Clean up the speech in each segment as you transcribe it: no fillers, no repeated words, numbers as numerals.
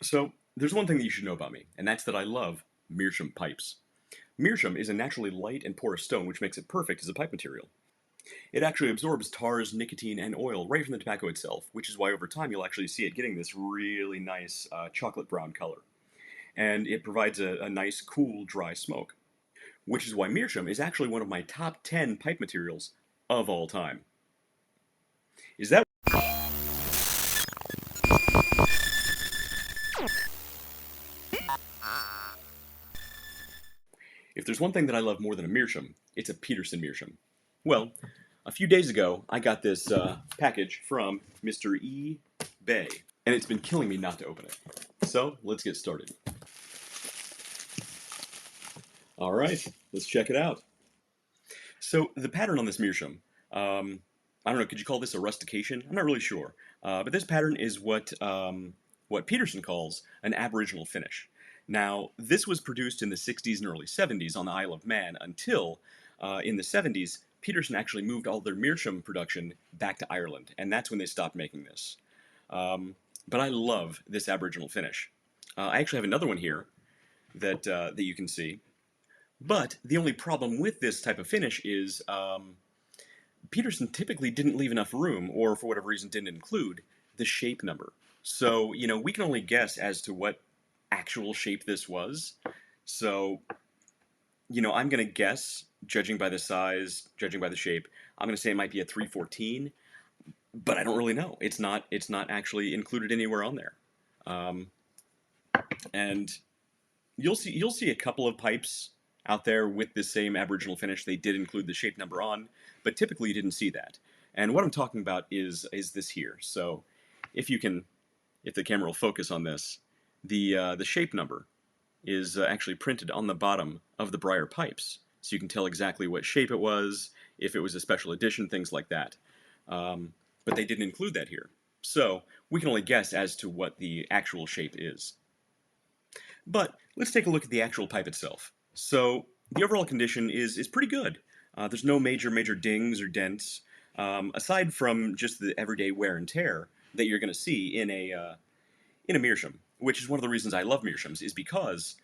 So, there's one thing that you should know about me, and that's that I love meerschaum pipes. Meerschaum is a naturally light and porous stone, which makes it perfect as a pipe material. It actually absorbs tars, nicotine, and oil right from the tobacco itself, which is why over time you'll actually see it getting this really nice chocolate brown color. And it provides a nice, cool, dry smoke, which is why meerschaum is actually one of my top 10 pipe materials of all time. Is that If there's one thing that I love more than a meerschaum, it's a Peterson meerschaum. Well, a few days ago, I got this package from Mr. E. Bay, and it's been killing me not to open it. So, let's get started. All right, let's check it out. So, the pattern on this meerschaum, I don't know, could you call this a rustication? I'm not really sure. But this pattern is what Peterson calls an aboriginal finish. Now, this was produced in the 60s and early 70s on the Isle of Man until, in the 70s, Peterson actually moved all their meerschaum production back to Ireland, and that's when they stopped making this. But I love this aboriginal finish. I actually have another one here that you can see. But the only problem with this type of finish is Peterson typically didn't leave enough room, or for whatever reason didn't include, the shape number. So, we can only guess as to what actual shape this was. So, I'm going to guess, judging by the size, judging by the shape, I'm going to say it might be a 314, but I don't really know. It's not actually included anywhere on there. Um, and you'll see a couple of pipes out there with the same Aboriginal finish. They did include the shape number on, but typically you didn't see that. And what I'm talking about is this here. So if the camera will focus on this, the shape number is actually printed on the bottom of the briar pipes, so you can tell exactly what shape it was, if it was a special edition, things like that. But they didn't include that here, so we can only guess as to what the actual shape is. But let's take a look at the actual pipe itself. So the overall condition is pretty good. There's no major dings or dents, aside from just the everyday wear and tear that you're going to see in a meerschaum, which is one of the reasons I love meerschaums, is because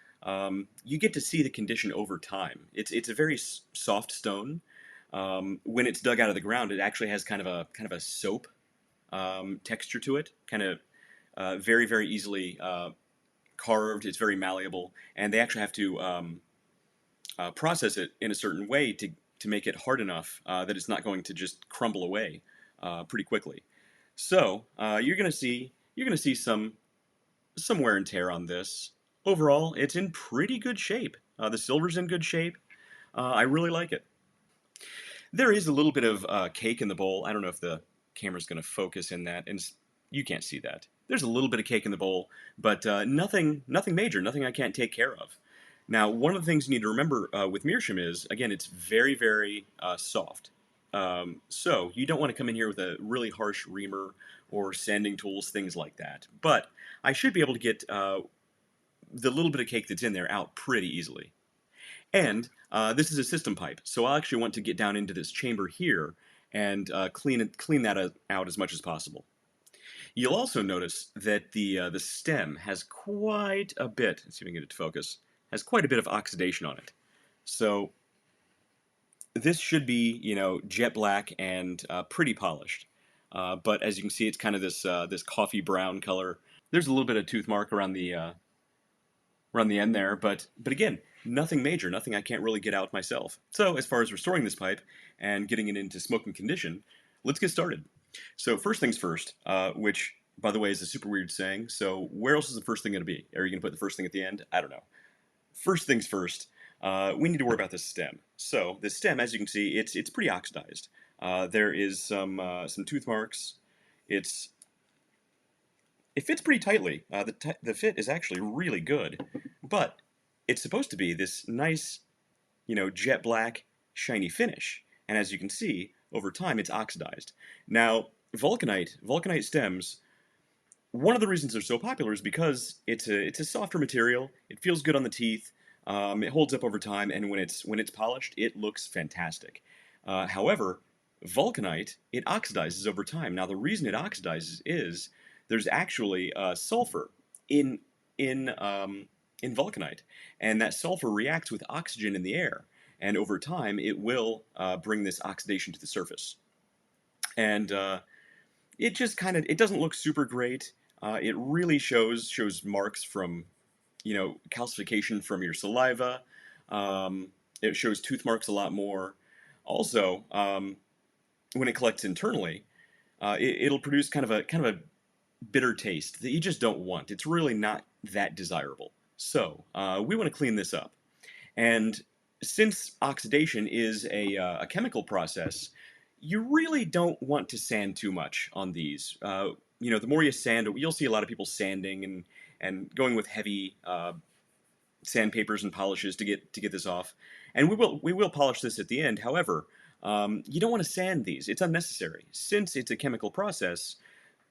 you get to see the condition over time. It's a very soft stone. When it's dug out of the ground, it actually has kind of a soap texture to it, kind of very easily carved. It's very malleable, and they actually have to process it in a certain way to make it hard enough that it's not going to just crumble away pretty quickly. So you're gonna see some wear and tear on this. Overall, it's in pretty good shape. The silver's in good shape. I really like it. There is a little bit of cake in the bowl. I don't know if the camera's going to focus in that, and you can't see that. There's a little bit of cake in the bowl, but nothing major, nothing I can't take care of. Now, one of the things you need to remember with meerschaum is, again, it's very soft. So you don't want to come in here with a really harsh reamer or sanding tools, things like that. But I should be able to get the little bit of cake that's in there out pretty easily. And this is a system pipe, so I'll actually want to get down into this chamber here and clean that out as much as possible. You'll also notice that the stem has quite a bit. Let's see if we can get it to focus. Has quite a bit of oxidation on it. So this should be, jet black and pretty polished. But as you can see, it's kind of this coffee brown color. There's a little bit of tooth mark around the end there, but again, nothing major, nothing I can't really get out myself. So as far as restoring this pipe and getting it into smoking condition, let's get started. So first things first, which by the way is a super weird saying. So where else is the first thing going to be? Are you going to put the first thing at the end? I don't know. First things first, we need to worry about this stem. So the stem, as you can see, it's pretty oxidized. There is some tooth marks. It fits pretty tightly. The fit is actually really good, but it's supposed to be this nice, jet black, shiny finish. And as you can see, over time it's oxidized. Now, vulcanite stems, one of the reasons they're so popular is because it's a softer material. It feels good on the teeth. It holds up over time, and when it's polished, it looks fantastic. However, vulcanite, it oxidizes over time. Now, the reason it oxidizes is there's actually sulfur in in vulcanite, and that sulfur reacts with oxygen in the air, and over time it will bring this oxidation to the surface. And it just kind of, it doesn't look super great. It really shows marks from, calcification from your saliva. Um, it shows tooth marks a lot more. Also, when it collects internally, it'll produce kind of a bitter taste that you just don't want. It's really not that desirable. So we want to clean this up. And since oxidation is a chemical process, you really don't want to sand too much on these. The more you sand, you'll see a lot of people sanding and going with heavy sandpapers and polishes to get this off. And we will polish this at the end. However, you don't want to sand these. It's unnecessary. Since it's a chemical process,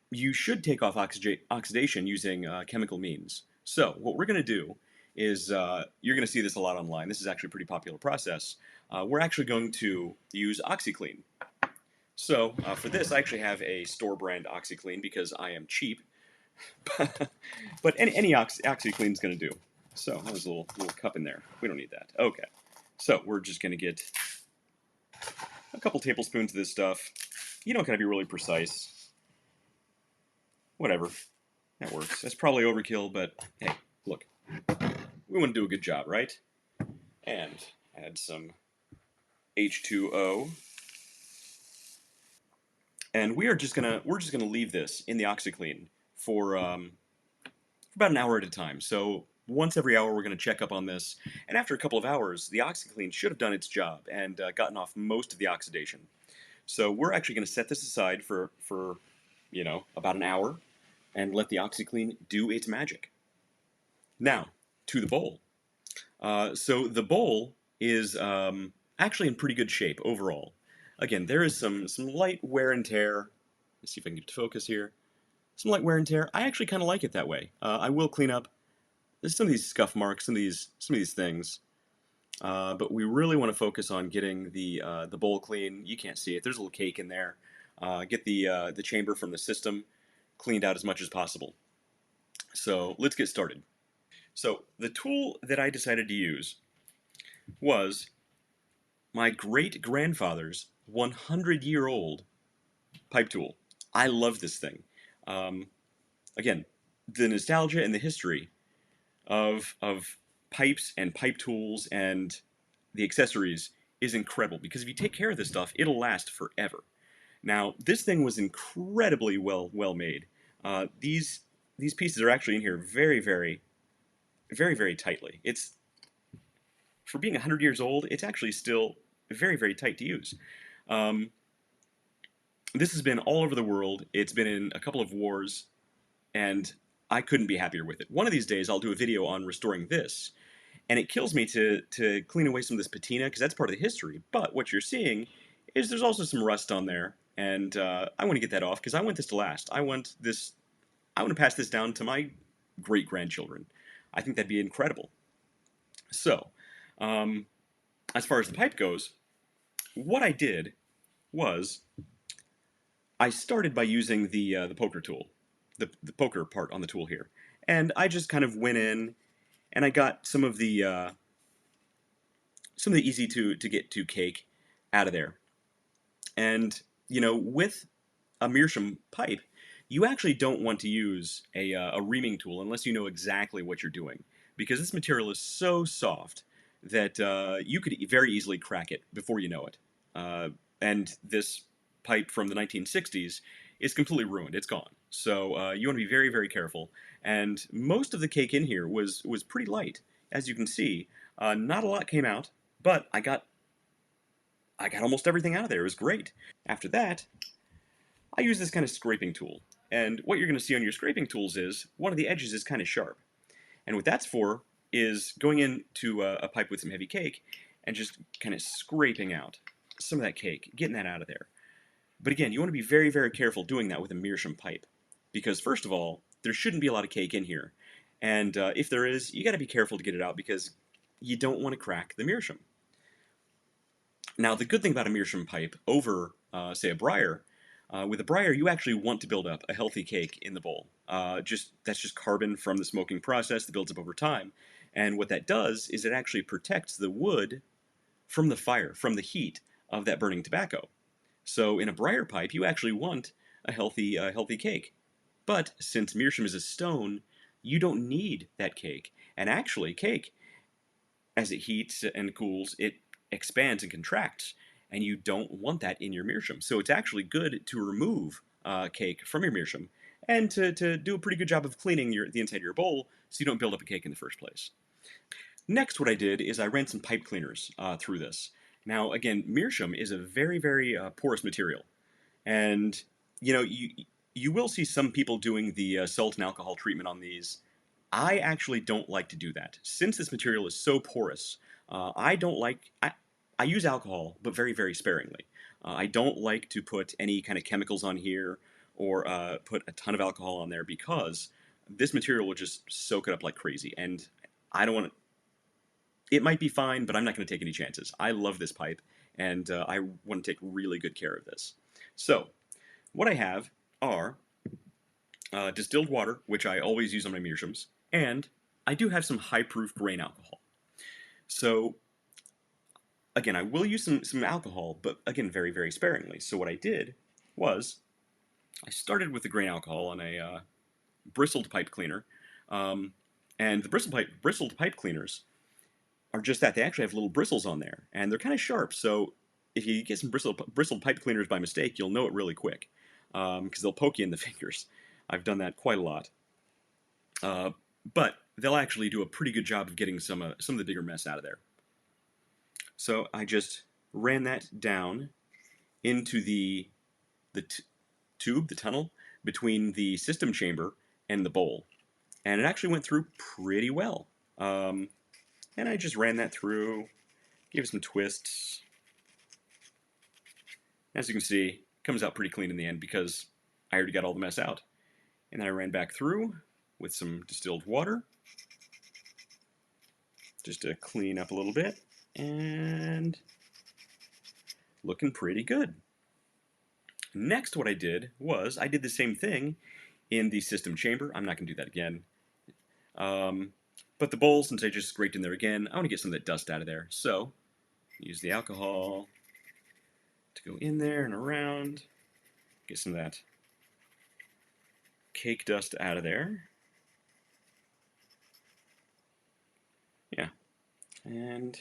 you should take off oxidation using chemical means. So what we're going to do is, you're going to see this a lot online. This is actually a pretty popular process. We're actually going to use OxiClean. So for this, I actually have a store brand OxiClean because I am cheap. But any OxiClean is going to do. So there's a little cup in there. We don't need that. Okay. So we're just going to get a couple tablespoons of this stuff. You don't got to be really precise. Whatever. That works. That's probably overkill, but hey, look. We want to do a good job, right? And add some H2O. And we're just gonna leave this in the OxiClean for about an hour at a time. So once every hour, we're going to check up on this. And after a couple of hours, the OxiClean should have done its job and gotten off most of the oxidation. So we're actually going to set this aside for about an hour and let the OxiClean do its magic. Now, to the bowl. So the bowl is actually in pretty good shape overall. Again, there is some light wear and tear. Let's see if I can get it to focus here. Some light wear and tear. I actually kind of like it that way. I will clean up some of these scuff marks, some of these things. But we really want to focus on getting the bowl clean. You can't see it. There's a little cake in there. Get the chamber from the system cleaned out as much as possible. So let's get started. So the tool that I decided to use was my great-grandfather's 100-year-old pipe tool. I love this thing. Again, the nostalgia and the history of pipes and pipe tools and the accessories is incredible, because if you take care of this stuff, it'll last forever. Now, this thing was incredibly well made. These pieces are actually in here very, very, very, very tightly. It's, for being 100 years old, it's actually still very, very tight to use. This has been all over the world. It's been in a couple of wars, and I couldn't be happier with it. One of these days, I'll do a video on restoring this, and it kills me to clean away some of this patina, because that's part of the history. But what you're seeing is there's also some rust on there, and I want to get that off, because I want this to last. I want to pass this down to my great-grandchildren. I think that'd be incredible. So, as far as the pipe goes, what I did was I started by using the poker tool, the poker part on the tool here, and I just kind of went in and I got some of the easy to get to cake out of there. And with a Meerschaum pipe, you actually don't want to use a reaming tool unless you know exactly what you're doing, because this material is so soft that you could very easily crack it before you know it. And this pipe from the 1960s is completely ruined. It's gone. So you want to be very, very careful. And most of the cake in here was pretty light. As you can see, not a lot came out, but I got almost everything out of there. It was great. After that, I use this kind of scraping tool. And what you're going to see on your scraping tools is one of the edges is kind of sharp. And what that's for is going into a pipe with some heavy cake and just kind of scraping out some of that cake, getting that out of there. But again, you want to be very, very careful doing that with a Meerschaum pipe, because first of all, there shouldn't be a lot of cake in here. And if there is, you got to be careful to get it out, because you don't want to crack the Meerschaum. Now, the good thing about a Meerschaum pipe over, say, a Breyer, With a briar, you actually want to build up a healthy cake in the bowl. That's just carbon from the smoking process that builds up over time. And what that does is it actually protects the wood from the fire, from the heat of that burning tobacco. So in a briar pipe, you actually want a healthy cake. But since meerschaum is a stone, you don't need that cake. And actually, cake, as it heats and cools, it expands and contracts, and you don't want that in your meerschaum. So it's actually good to remove cake from your meerschaum and to do a pretty good job of cleaning the inside of your bowl so you don't build up a cake in the first place. Next, what I did is I ran some pipe cleaners through this. Now, again, meerschaum is a very porous material, and you know you will see some people doing the salt and alcohol treatment on these. I actually don't like to do that. Since this material is so porous, I don't like. I use alcohol, but very sparingly. I don't like to put any kind of chemicals on here or put a ton of alcohol on there because this material will just soak it up like crazy, and I don't want to. It might be fine, but I'm not going to take any chances. I love this pipe, and I want to take really good care of this. So, what I have are distilled water, which I always use on my meerschaums, and I do have some high-proof grain alcohol. So, again, I will use some alcohol, but again, very sparingly. So what I did was I started with the grain alcohol on a bristled pipe cleaner, um, and the bristled pipe cleaners are just that. They actually have little bristles on there, and they're kind of sharp. So if you get some bristled pipe cleaners by mistake, you'll know it really quick because they'll poke you in the fingers. I've done that quite a lot. Uh, but they'll actually do a pretty good job of getting some of the bigger mess out of there. So I just ran that down into the tube, the tunnel between the system chamber and the bowl, and it actually went through pretty well. And I just ran that through, gave it some twists. As you can see, it comes out pretty clean in the end because I already got all the mess out. And then I ran back through with some distilled water just to clean up a little bit, and looking pretty good. Next, what I did was I did the same thing in the system chamber. I'm not going to do that again. But the bowl, since I just scraped in there again, I want to get some of that dust out of there. So, use the alcohol to go in there and around, get some of that cake dust out of there. Yeah. And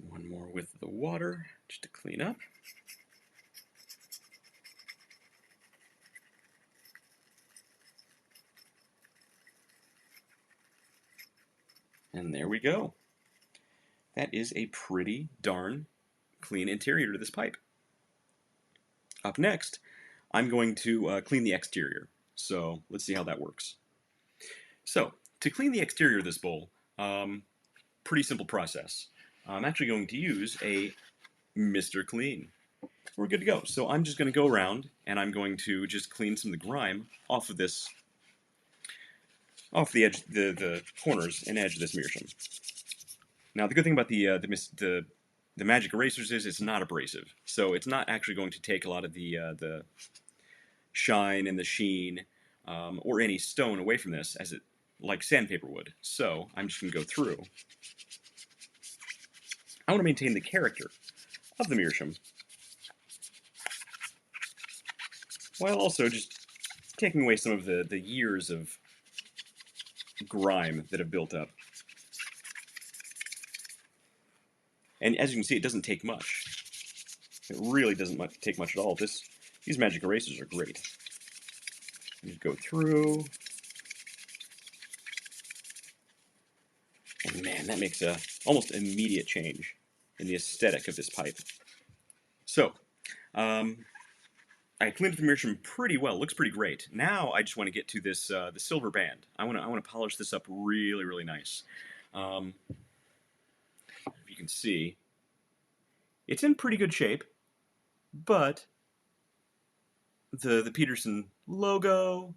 one more with the water, just to clean up. And there we go. That is a pretty darn clean interior to this pipe. Up next, I'm going to clean the exterior. So let's see how that works. So to clean the exterior of this bowl, pretty simple process. I'm actually going to use a Mr. Clean. We're good to go. So I'm just going to go around and I'm going to just clean some of the grime off of this, off the edge, the corners and edge of this meerschaum. Now the good thing about the magic erasers is it's not abrasive, so it's not actually going to take a lot of the shine and the sheen or any stone away from this, as it like sandpaper would. So I'm just going to go through. I want to maintain the character of the meerschaum, while also just taking away some of the years of grime that have built up. And as you can see, it doesn't take much. It really doesn't take much at all. These magic erasers are great. You go through, and man, that makes a almost immediate change in the aesthetic of this pipe. So, I cleaned the meerschaum pretty well. It looks pretty great. Now I just want to get to this the silver band. I want to polish this up really nice. If you can see, it's in pretty good shape, but the Peterson logo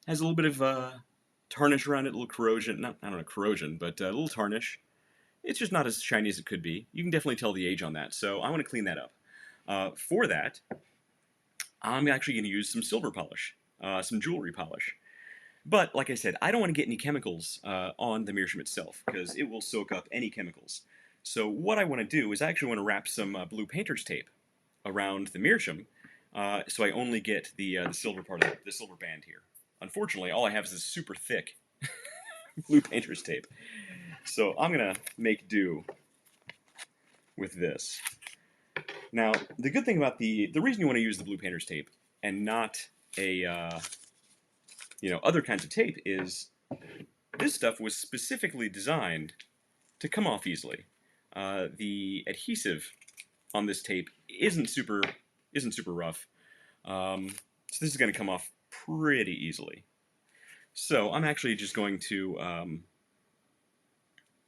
has a little bit of tarnish around it, a little corrosion. I don't know, corrosion, but a little tarnish. It's just not as shiny as it could be. You can definitely tell the age on that, so I want to clean that up. For that, I'm actually going to use some silver polish, some jewelry polish. But like I said, I don't want to get any chemicals on the meerschaum itself because it will soak up any chemicals. So what I want to do is I actually want to wrap some blue painter's tape around the meerschaum, so I only get the silver part of the silver band here. Unfortunately, all I have is this super thick blue painter's tape. So I'm gonna make do with this. Now, the good thing about the reason you want to use the blue painter's tape and not a other kinds of tape is this stuff was specifically designed to come off easily. The adhesive on this tape isn't super rough, so this is going to come off pretty easily. So I'm actually just going to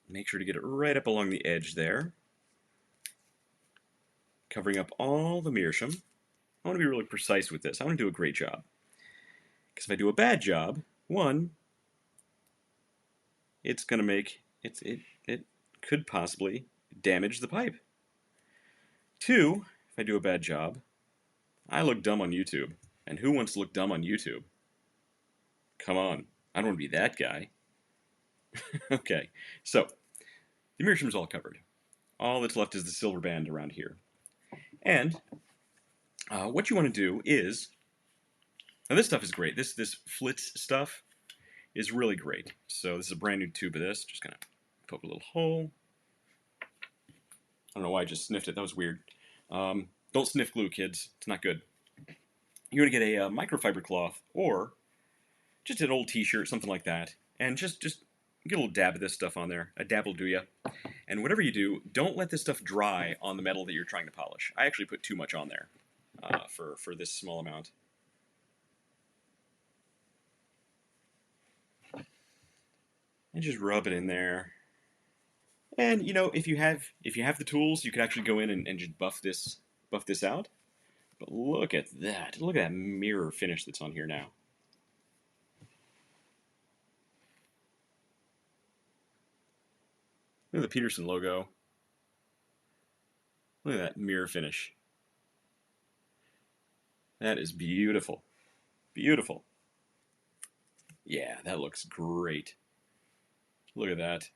make sure to get it right up along the edge there, covering up all the meerschaum. I want to be really precise with this. I want to do a great job. Because if I do a bad job, one, it's going to make, it could possibly damage the pipe. Two, if I do a bad job, I look dumb on YouTube. And who wants to look dumb on YouTube? Come on, I don't want to be that guy. Okay, so the meerschaum's all covered. All that's left is the silver band around here. And what you want to do is, now this stuff is great. This Flitz stuff is really great. So this is a brand new tube of this. Just gonna poke a little hole. I don't know why I just sniffed it. That was weird. Don't sniff glue, kids. It's not good. You're gonna get a microfiber cloth or just an old T-shirt, something like that, and just get a little dab of this stuff on there. A dab will do ya. And whatever you do, don't let this stuff dry on the metal that you're trying to polish. I actually put too much on there for this small amount. And just rub it in there. And if you have the tools, you could actually go in and just buff this out. But look at that! Look at that mirror finish that's on here now. Look at the Peterson logo. Look at that mirror finish. That is beautiful. Beautiful. Yeah, that looks great. Look at that.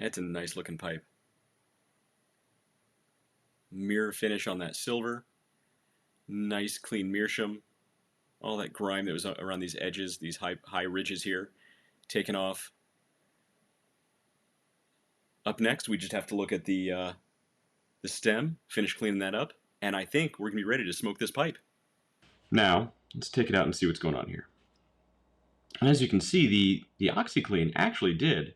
That's a nice looking pipe. Mirror finish on that silver. Nice clean meerschaum. All that grime that was around these edges, these high ridges here, taken off. Up next, we just have to look at the stem, finish cleaning that up, and I think we're going to be ready to smoke this pipe. Now, let's take it out and see what's going on here. And as you can see, the OxiClean actually did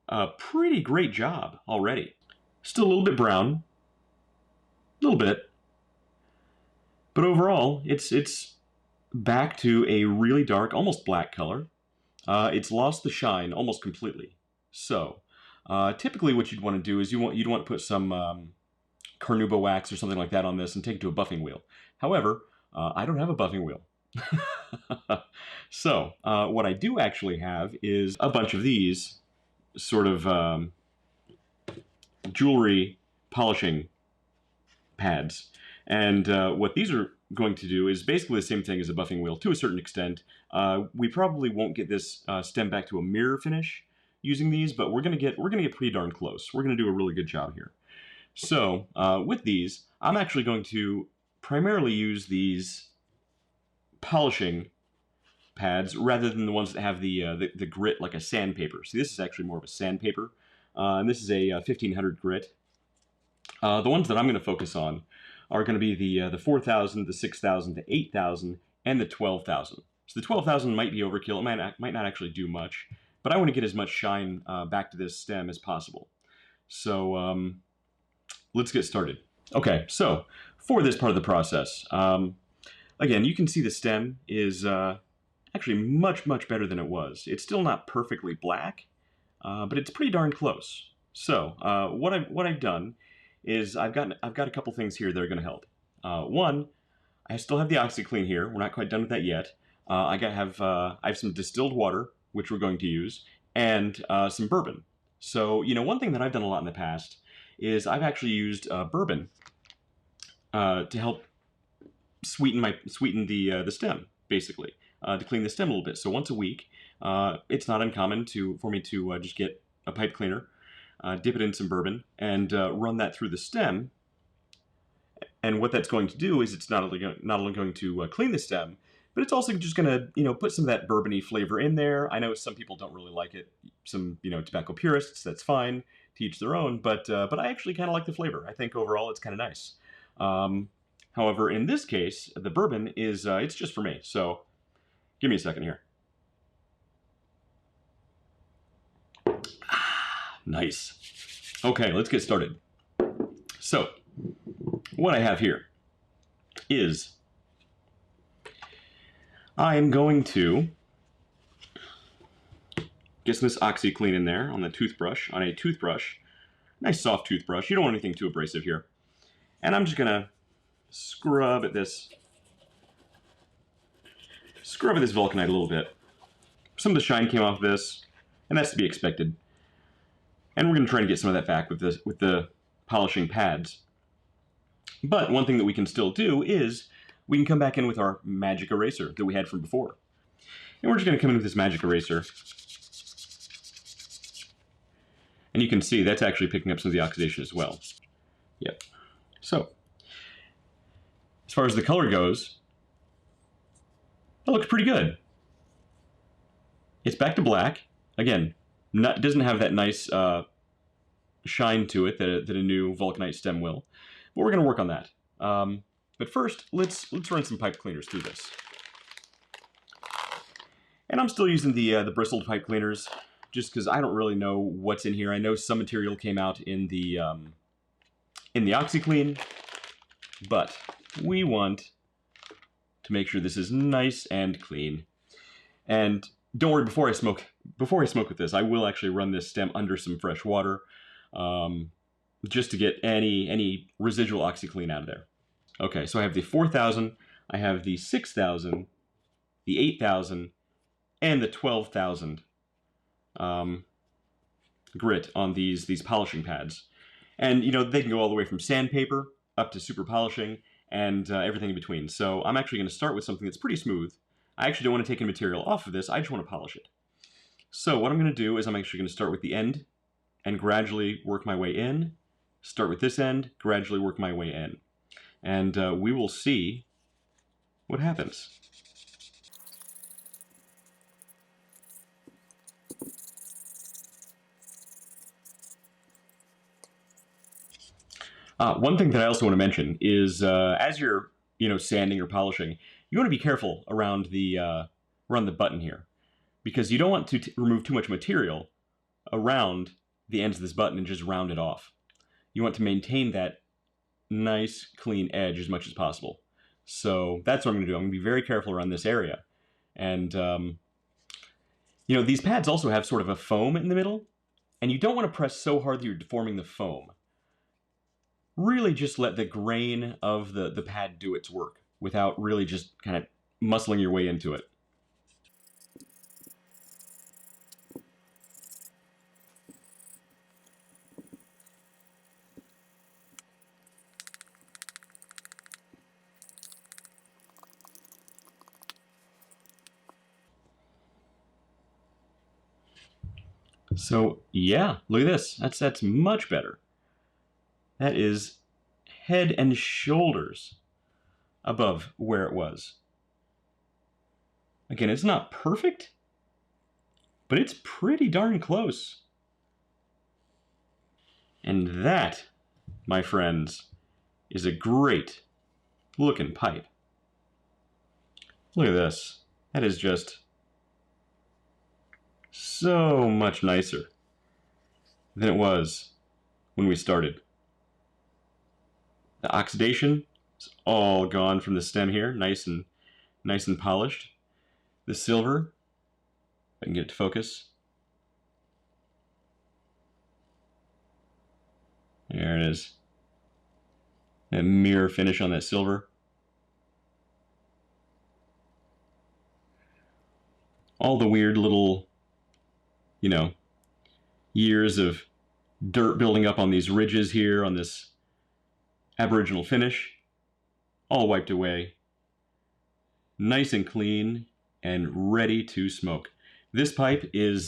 a pretty great job already. Still a little bit brown, a little bit, but overall, it's back to a really dark, almost black color. It's lost the shine almost completely. So, typically what you'd want to do is you'd want to put some carnauba wax or something like that on this and take it to a buffing wheel. However, I don't have a buffing wheel. So, what I do actually have is a bunch of these sort of jewelry polishing pads. And what these are going to do is basically the same thing as a buffing wheel to a certain extent. We probably won't get this stem back to a mirror finish using these, but we're gonna get pretty darn close. We're gonna do a really good job here. So with these, I'm actually going to primarily use these polishing pads rather than the ones that have the grit like a sandpaper. See, this is actually more of a sandpaper, and this is a 1500 grit. The ones that I'm going to focus on are going to be the 4000, the 6000, the 8000, and the 12,000. So the 12,000 might be overkill. It might not actually do much, but I want to get as much shine back to this stem as possible. So let's get started. Okay, so for this part of the process, again, you can see the stem is actually much better than it was. It's still not perfectly black, but it's pretty darn close. So what I've done is I've got a couple things here that are going to help. One, I still have the OxiClean here. We're not quite done with that yet. I have some distilled water, which we're going to use, and some bourbon. So, one thing that I've done a lot in the past is I've actually used bourbon to help sweeten the stem, basically, to clean the stem a little bit. So once a week, it's not uncommon for me to just get a pipe cleaner, dip it in some bourbon, and run that through the stem. And what that's going to do is it's not only going to clean the stem, but it's also just going to put some of that bourbony flavor in there. I know some people don't really like it. Some tobacco purists, that's fine, to each their own. But I actually kind of like the flavor. I think overall it's kind of nice. However, in this case, the bourbon is it's just for me. So give me a second here. Nice. Okay, let's get started. So what I have here is I'm going to get some of this OxiClean in there on a toothbrush. Nice soft toothbrush. You don't want anything too abrasive here. And I'm just going to scrub at this vulcanite a little bit. Some of the shine came off of this, and that's to be expected. And we're going to try to get some of that back with the polishing pads. But one thing that we can still do is we can come back in with our magic eraser that we had from before. And we're just going to come in with this magic eraser. And you can see that's actually picking up some of the oxidation as well. Yep. So, as far as the color goes, that looks pretty good. It's back to black. Again, doesn't have that nice shine to it that a new vulcanite stem will. But we're going to work on that. But first, let's run some pipe cleaners through this. And I'm still using the bristled pipe cleaners, just because I don't really know what's in here. I know some material came out in the OxiClean, but we want to make sure this is nice and clean. And don't worry, before I smoke with this, I will actually run this stem under some fresh water, just to get any residual OxiClean out of there. Okay, so I have the 4,000, I have the 6,000, the 8,000, and the 12,000 grit on these polishing pads. And, they can go all the way from sandpaper up to super polishing and everything in between. So I'm actually going to start with something that's pretty smooth. I actually don't want to take any material off of this, I just want to polish it. So what I'm going to do is I'm actually going to start with the end and gradually work my way in. Start with this end, gradually work my way in. And we will see what happens. One thing that I also want to mention is as you're sanding or polishing, you want to be careful around the button here, because you don't want to remove too much material around the ends of this button and just round it off. You want to maintain that nice clean edge as much as possible. So that's what I'm going to do. I'm going to be very careful around this area. And these pads also have sort of a foam in the middle, and you don't want to press so hard that you're deforming the foam. Really just let the grain of the pad do its work without really just kind of muscling your way into it. So yeah, look at this. That's much better. That is head and shoulders above where it was. Again, it's not perfect, but it's pretty darn close. And that, my friends, is a great looking pipe. Look at this. That is just so much nicer than it was when we started. The oxidation is all gone from the stem here, nice and polished. The silver, if I can get it to focus. There it is. That mirror finish on that silver. All the weird little, years of dirt building up on these ridges here, on this Aboriginal finish, all wiped away. Nice and clean and ready to smoke. This pipe is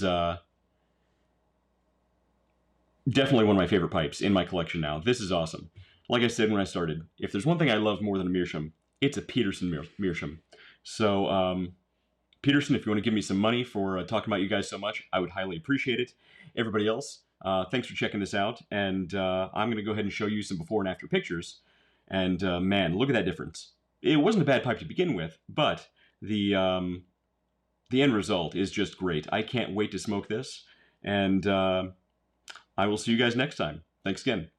definitely one of my favorite pipes in my collection now. This is awesome. Like I said when I started, if there's one thing I love more than a Meerschaum, it's a Peterson Meerschaum. So, Peterson, if you want to give me some money for talking about you guys so much, I would highly appreciate it. Everybody else, thanks for checking this out. And I'm going to go ahead and show you some before and after pictures. And man, look at that difference. It wasn't a bad pipe to begin with, but the end result is just great. I can't wait to smoke this. And I will see you guys next time. Thanks again.